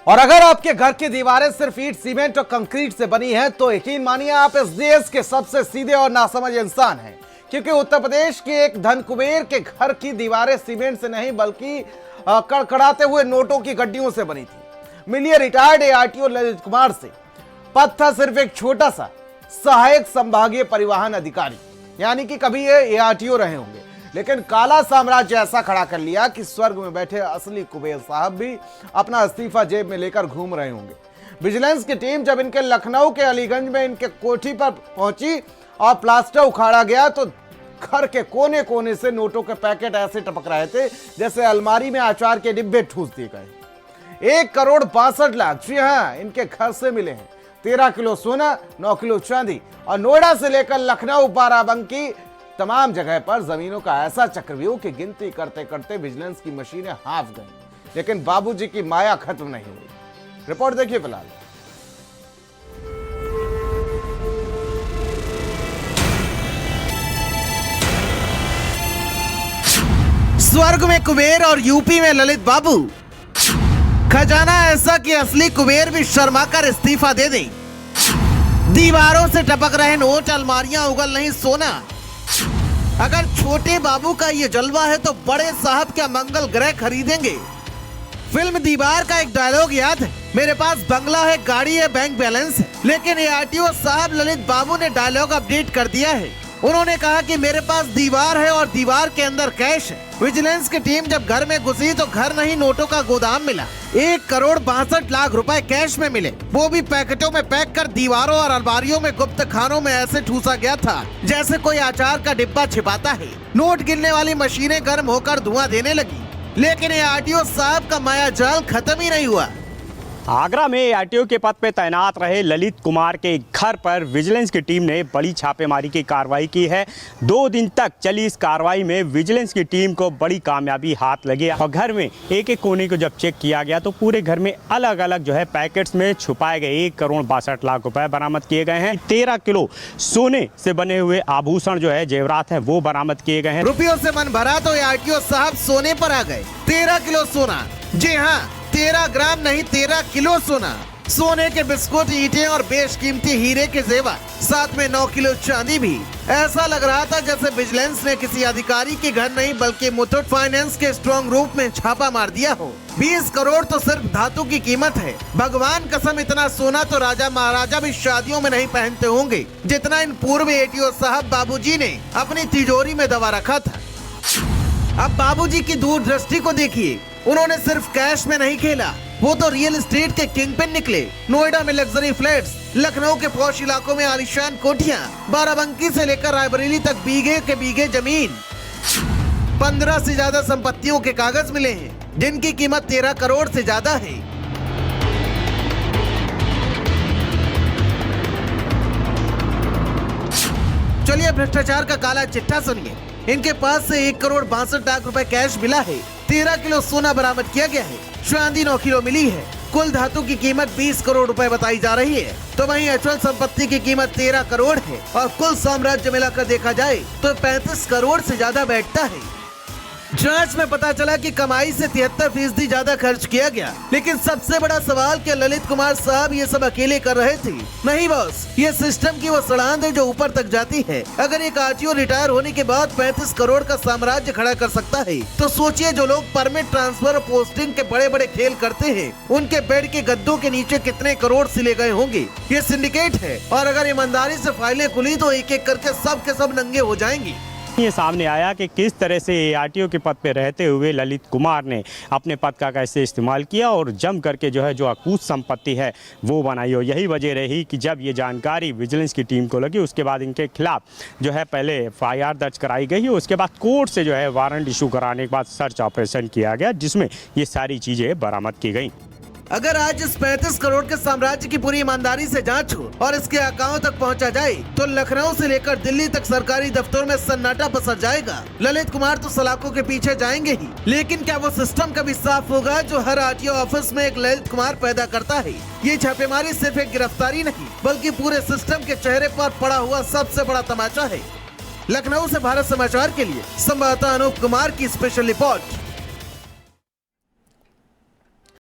और अगर आपके घर की दीवारें सिर्फ ईंट, सीमेंट और कंक्रीट से बनी हैं, तो यकीन मानिए आप इस देश के सबसे सीधे और नासमझ इंसान हैं। क्योंकि उत्तर प्रदेश के एक धन कुबेर के घर की दीवारें सीमेंट से नहीं बल्कि कड़कड़ाते हुए नोटों की गड्डियों से बनी थी। मिलिए रिटायर्ड एआरटीओ ललित कुमार से। पद था सिर्फ एक छोटा सा सहायक संभागीय परिवहन अधिकारी, यानी कि कभी ये एआरटीओ रहे होंगे, लेकिन काला साम्राज्य ऐसा खड़ा कर लिया कि स्वर्ग में बैठे असली कुबेर साहब भी अपना इस्तीफा जेब में लेकर घूम रहे होंगे। विजिलेंस की टीम जब इनके लखनऊ के अलीगंज में इनके कोठी पर पहुंची और प्लास्टर उखाड़ा गया, तो घर के कोने कोने से नोटों के पैकेट ऐसे टपक रहे थे जैसे अलमारी में अचार के डिब्बे ठूस दिए गए। 1,62,62,00,000, जी हाँ, इनके घर से मिले हैं। 13 किलो सोना, 9 किलो चांदी और नोएडा से लेकर लखनऊ, बाराबंकी तमाम जगह पर जमीनों का ऐसा चक्रव्यूह की गिनती करते करते विजिलेंस की मशीनें हाफ गईं, लेकिन बाबूजी की माया खत्म नहीं हुई। रिपोर्ट देखिए फिलहाल। स्वर्ग में कुबेर और यूपी में ललित बाबू। खजाना ऐसा कि असली कुबेर भी शर्मा कर इस्तीफा दे दे। दीवारों से टपक रहे नोट, अलमारियां उगल नहीं सोना। अगर छोटे बाबू का ये जलवा है तो बड़े साहब क्या मंगल ग्रह खरीदेंगे। फिल्म दीवार का एक डायलॉग याद है, मेरे पास बंगला है, गाड़ी है, बैंक बैलेंस है। लेकिन एआरटीओ साहब ललित बाबू ने डायलॉग अपडेट कर दिया है। उन्होंने कहा कि मेरे पास दीवार है और दीवार के अंदर कैश है। विजिलेंस की टीम जब घर में घुसी तो घर नहीं, नोटों का गोदाम मिला। 1,62,00,000 रुपए कैश में मिले, वो भी पैकेटों में पैक कर दीवारों और अलमारियों में गुप्त खानों में ऐसे ठूसा गया था जैसे कोई अचार का डिब्बा छिपाता है। नोट गिनने वाली मशीनें गर्म होकर धुआं देने लगी, लेकिन एआरटीओ साहब का माया जाल खत्म ही नहीं हुआ। आगरा में एआरटीओ के पद पर तैनात रहे ललित कुमार के घर पर विजिलेंस की टीम ने बड़ी छापेमारी की कार्रवाई की है। 2 दिन तक चली इस कार्रवाई में विजिलेंस की टीम को बड़ी कामयाबी हाथ लगी और घर में एक एक कोने को जब चेक किया गया तो पूरे घर में अलग अलग पैकेट्स में छुपाए गए 1,62,00,000 रुपए बरामद किए गए हैं। 13 किलो सोने से बने हुए आभूषण जेवरात है वो बरामद किए गए हैं। रुपयों से मन भरा तो एआरटीओ साहब सोने पर आ गए। 13 किलो सोना, जी हाँ, 13 ग्राम नहीं 13 किलो सोना। सोने के बिस्कुट, ईंटें और बेशकीमती हीरे के जेवर, साथ में 9 किलो चांदी भी। ऐसा लग रहा था जैसे विजिलेंस ने किसी अधिकारी के घर नहीं बल्कि मुथूट फाइनेंस के स्ट्रॉन्ग रूम में छापा मार दिया हो। 20 करोड़ तो सिर्फ धातु की कीमत है। भगवान कसम, इतना सोना तो राजा महाराजा भी शादियों में नहीं पहनते होंगे जितना इन पूर्व एआरटीओ साहब बाबूजी ने अपनी तिजोरी में दबा रखा था। अब बाबूजी की दूरदृष्टि को देखिए, उन्होंने सिर्फ कैश में नहीं खेला, वो तो रियल एस्टेट के किंगपिन निकले। नोएडा में लग्जरी फ्लैट्स, लखनऊ के पॉश इलाकों में आलीशान कोठियां, बाराबंकी से लेकर रायबरेली तक बीघे के बीघे जमीन। 15 से ज्यादा संपत्तियों के कागज मिले हैं जिनकी कीमत 13 करोड़ से ज्यादा है। चलिए भ्रष्टाचार का काला चिट्ठा सुनिए। इनके पास से 1,62,00,000 रुपए कैश मिला है। 13 किलो सोना बरामद किया गया है। चांदी 9 किलो मिली है। कुल धातु की कीमत 20 करोड़ रुपए बताई जा रही है। तो वहीं अचल संपत्ति की कीमत 13 करोड़ है और कुल साम्राज्य मिलाकर देखा जाए तो 35 करोड़ से ज्यादा बैठता है। जांच में पता चला कि कमाई से 73% ज्यादा खर्च किया गया। लेकिन सबसे बड़ा सवाल, क्या ललित कुमार साहब ये सब अकेले कर रहे थे? नहीं बॉस, ये सिस्टम की वो सड़ांध है जो ऊपर तक जाती है। अगर एक आरटीओ रिटायर होने के बाद 35 करोड़ का साम्राज्य खड़ा कर सकता है, तो सोचिए जो लोग परमिट, ट्रांसफर और पोस्टिंग के बड़े बड़े खेल करते हैं, उनके बेड के गद्दों के नीचे कितने करोड़ सिले गए होंगे। ये सिंडिकेट है और अगर ईमानदारी से फाइलें खुली तो एक एक करके सब के सब नंगे हो जाएंगे। ये सामने आया कि किस तरह से एआरटीओ के पद पे रहते हुए ललित कुमार ने अपने पद का कैसे इस्तेमाल किया और जम करके जो अकूत संपत्ति है वो बनाई। और यही वजह रही कि जब ये जानकारी विजिलेंस की टीम को लगी, उसके बाद इनके खिलाफ पहले FIR दर्ज कराई गई। उसके बाद कोर्ट से वारंट इशू कराने के बाद सर्च ऑपरेशन किया गया जिसमें ये सारी चीज़ें बरामद की गई। अगर आज इस 35 करोड़ के साम्राज्य की पूरी ईमानदारी से जांच हो और इसके अकाउंट तक पहुंचा जाए तो लखनऊ से लेकर दिल्ली तक सरकारी दफ्तरों में सन्नाटा पसर जाएगा। ललित कुमार तो सलाखों के पीछे जाएंगे ही, लेकिन क्या वो सिस्टम कभी साफ होगा जो हर आरटीओ ऑफिस में एक ललित कुमार पैदा करता है? ये छापेमारी सिर्फ एक गिरफ्तारी नहीं बल्कि पूरे सिस्टम के चेहरे पर पड़ा हुआ सबसे बड़ा तमाचा है। लखनऊ से भारत समाचार के लिए संवाददाता अनूप कुमार की स्पेशल रिपोर्ट।